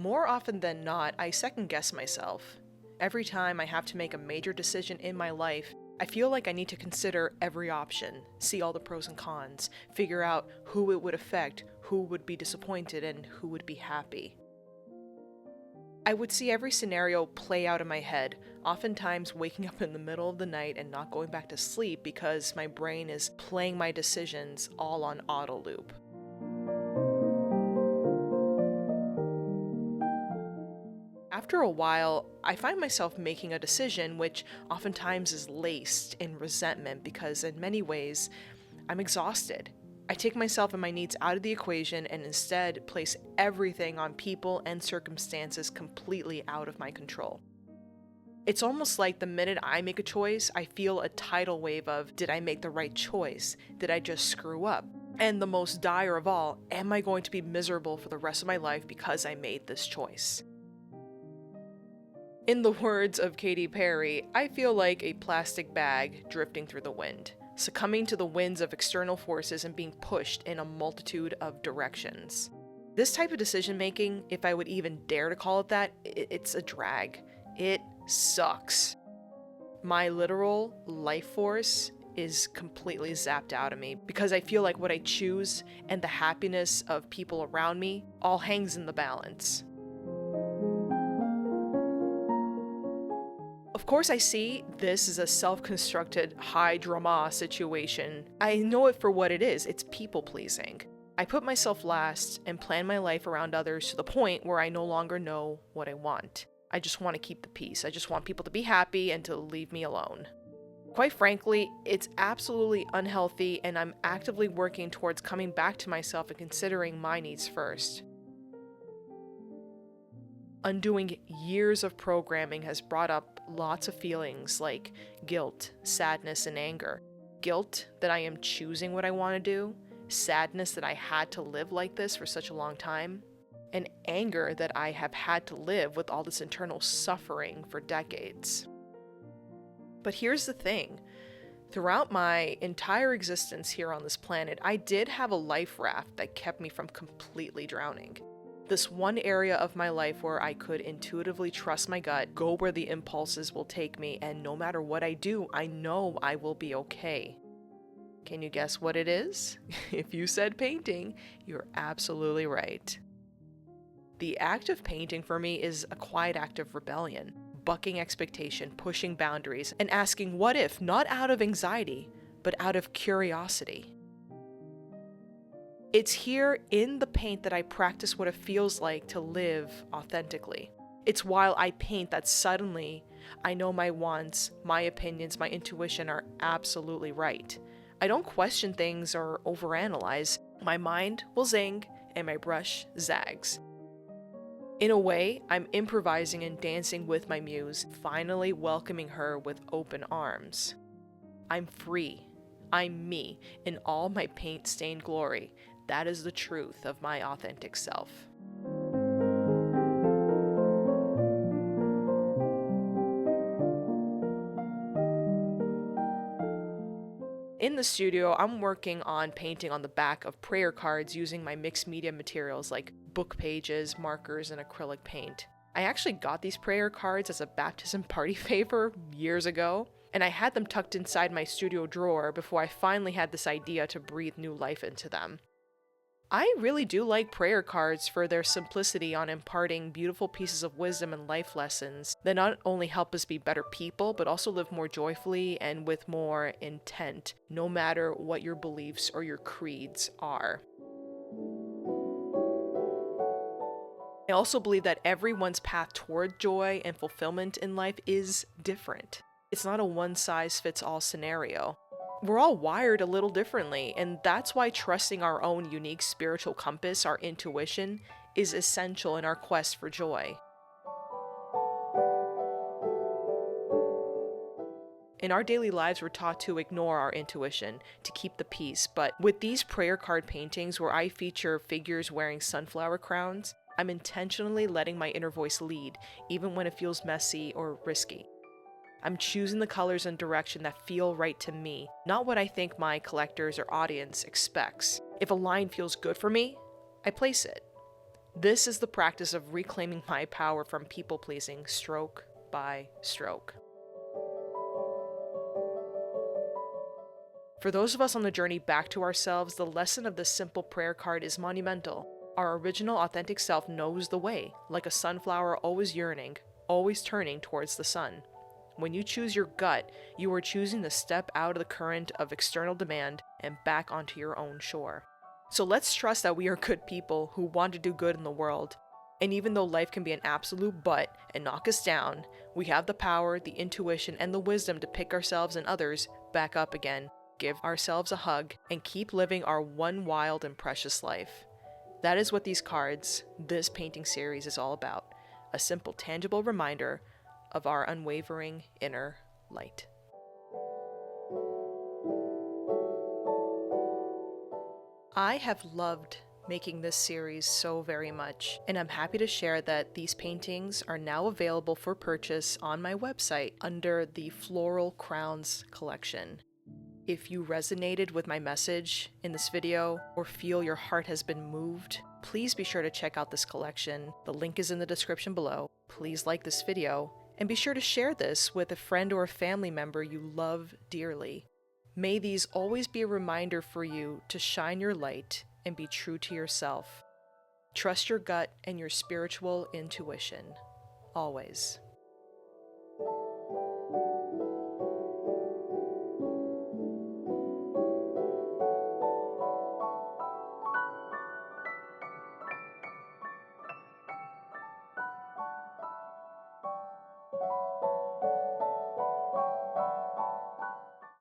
More often than not, I second guess myself. Every time I have to make a major decision in my life, I feel like I need to consider every option, see all the pros and cons, figure out who it would affect, who would be disappointed, and who would be happy. I would see every scenario play out in my head, oftentimes waking up in the middle of the night and not going back to sleep because my brain is playing my decisions all on auto loop. After a while, I find myself making a decision which oftentimes is laced in resentment because in many ways, I'm exhausted. I take myself and my needs out of the equation and instead place everything on people and circumstances completely out of my control. It's almost like the minute I make a choice, I feel a tidal wave of, did I make the right choice? Did I just screw up? And the most dire of all, am I going to be miserable for the rest of my life because I made this choice? In the words of Katy Perry, I feel like a plastic bag drifting through the wind, succumbing to the winds of external forces and being pushed in a multitude of directions. This type of decision making, if I would even dare to call it that, it's a drag. It sucks. My literal life force is completely zapped out of me because I feel like what I choose and the happiness of people around me all hangs in the balance. Of course, I see this as a self-constructed high drama situation. I know it for what it is. It's people-pleasing. I put myself last and plan my life around others to the point where I no longer know what I want. I just want to keep the peace. I just want people to be happy and to leave me alone. Quite frankly, it's absolutely unhealthy, and I'm actively working towards coming back to myself and considering my needs first. Undoing years of programming has brought up lots of feelings like guilt, sadness, and anger. Guilt that I am choosing what I want to do, sadness that I had to live like this for such a long time, and anger that I have had to live with all this internal suffering for decades. But here's the thing. Throughout my entire existence here on this planet, I did have a life raft that kept me from completely drowning. This one area of my life where I could intuitively trust my gut, go where the impulses will take me, and no matter what I do, I know I will be okay. Can you guess what it is? If you said painting, you're absolutely right. The act of painting for me is a quiet act of rebellion, bucking expectation, pushing boundaries, and asking what if, not out of anxiety, but out of curiosity. It's here in the paint that I practice what it feels like to live authentically. It's while I paint that suddenly I know my wants, my opinions, my intuition are absolutely right. I don't question things or overanalyze. My mind will zing and my brush zags. In a way, I'm improvising and dancing with my muse, finally welcoming her with open arms. I'm free. I'm me in all my paint-stained glory. That is the truth of my authentic self. In the studio, I'm working on painting on the back of prayer cards using my mixed media materials like book pages, markers, and acrylic paint. I actually got these prayer cards as a baptism party favor years ago, and I had them tucked inside my studio drawer before I finally had this idea to breathe new life into them. I really do like prayer cards for their simplicity on imparting beautiful pieces of wisdom and life lessons that not only help us be better people, but also live more joyfully and with more intent, no matter what your beliefs or your creeds are. I also believe that everyone's path toward joy and fulfillment in life is different. It's not a one-size-fits-all scenario. We're all wired a little differently, and that's why trusting our own unique spiritual compass, our intuition, is essential in our quest for joy. In our daily lives, we're taught to ignore our intuition, to keep the peace, but with these prayer card paintings where I feature figures wearing sunflower crowns, I'm intentionally letting my inner voice lead, even when it feels messy or risky. I'm choosing the colors and direction that feel right to me, not what I think my collectors or audience expects. If a line feels good for me, I place it. This is the practice of reclaiming my power from people pleasing, stroke by stroke. For those of us on the journey back to ourselves, the lesson of this simple prayer card is monumental. Our original authentic self knows the way, like a sunflower always yearning, always turning towards the sun. When you choose your gut, you are choosing to step out of the current of external demand and back onto your own shore. So let's trust that we are good people who want to do good in the world. And even though life can be an absolute butt and knock us down, we have the power, the intuition, and the wisdom to pick ourselves and others back up again, give ourselves a hug, and keep living our one wild and precious life. That is what these cards, this painting series is all about. A simple, tangible reminder of our unwavering inner light. I have loved making this series so very much, and I'm happy to share that these paintings are now available for purchase on my website under the Floral Crowns collection. If you resonated with my message in this video or feel your heart has been moved, please be sure to check out this collection. The link is in the description below. Please like this video and be sure to share this with a friend or a family member you love dearly. May these always be a reminder for you to shine your light and be true to yourself. Trust your gut and your spiritual intuition. Always.